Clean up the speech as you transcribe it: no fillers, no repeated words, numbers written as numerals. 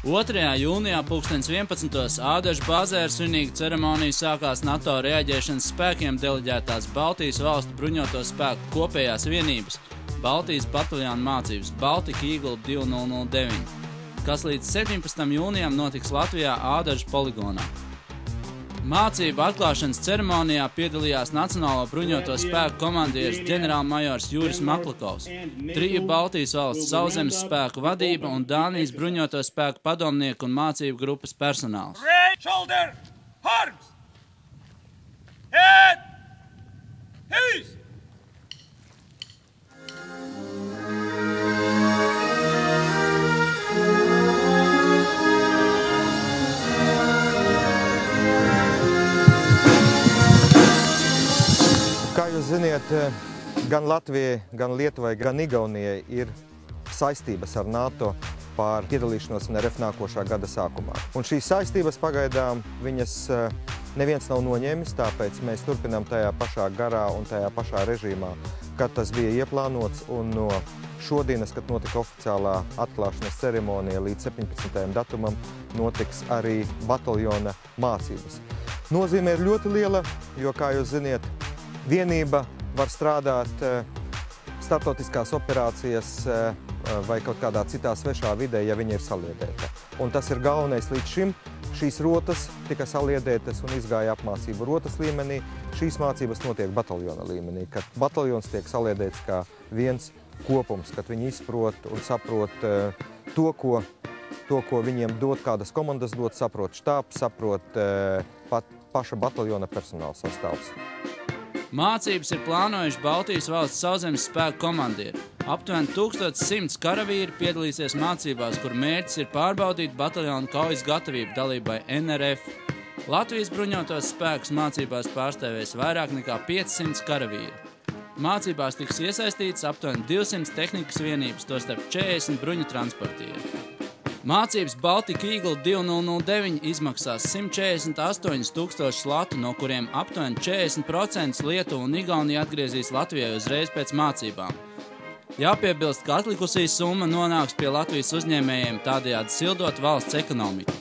2. jūnijā 11. Ādažu bāzē ar svinīgu ceremoniju sākās NATO reaģēšanas spēkiem deleģētās Baltijas valstu bruņoto spēku kopējās vienības Baltijas bataljona mācības Baltika Eagle 2009, kas līdz 17. jūnijam notiks Latvijā Ādažu poligonā. Mācību atklāšanas ceremonijā piedalījās Nacionālo bruņoto spēku komandieris ģenerālmajors Juris Maklakovs, 3 Baltijas valsts sauszemes spēku vadība un Dānijas bruņoto spēku padomnieku un mācību grupas personāls. Shoulder, arms, head, heels. Kā jūs ziniet, gan Latvijai, gan Lietuvai, gan Igaunijai ir saistības ar NATO par piedalīšanos NRF nākošā gada sākumā. Un šīs saistības pagaidām viņas neviens nav noņēmis, tāpēc mēs turpinām tajā pašā garā un tajā pašā režīmā, kad tas bija ieplānots, un no šodienas, kad notika oficiālā atklāšanas ceremonija līdz 17. datumam, notiks arī bataljona mācības. Nozīme ir ļoti liela, jo, kā jūs ziniet, vienība var strādāt starptautiskās operācijas vai kaut kādā citā svešā vidē, ja viņa ir saliedēta. Un tas ir galvenais līdz šim. Šīs rotas tika saliedētas un izgāja apmācību rotas līmenī. Šīs mācības notiek bataljona līmenī, kad bataljons tiek saliedēts kā viens kopums, kad viņi izprot un saprot to, ko viņiem dod, kādas komandas dod, saprot štābs, saprot paša bataljona personāla sastāvs. Mācības ir plānojuši Baltijas valsts sauszemes spēku komandieri. Aptuveni 1100 karavīri piedalīsies mācībās, kur mērķis ir pārbaudīt bataljonu kaujas gatavību dalībai NRF. Latvijas bruņotos spēkus mācībās pārstāvēs vairāk nekā 500 karavīri. Mācībās tiks iesaistīts aptuveni 200 tehnikas vienības, tostarp 40 bruņu transportieri. Mācības Baltika Eagle 2009 izmaksās 148 000 latu, no kuriem aptuveni 40% Lietuva un Igaunija atgriezīs Latvijai uzreiz pēc mācībām. Jāpiebilst, ka atlikusī summa nonāks pie Latvijas uzņēmējiem, tādējādi sildot valsts ekonomiku.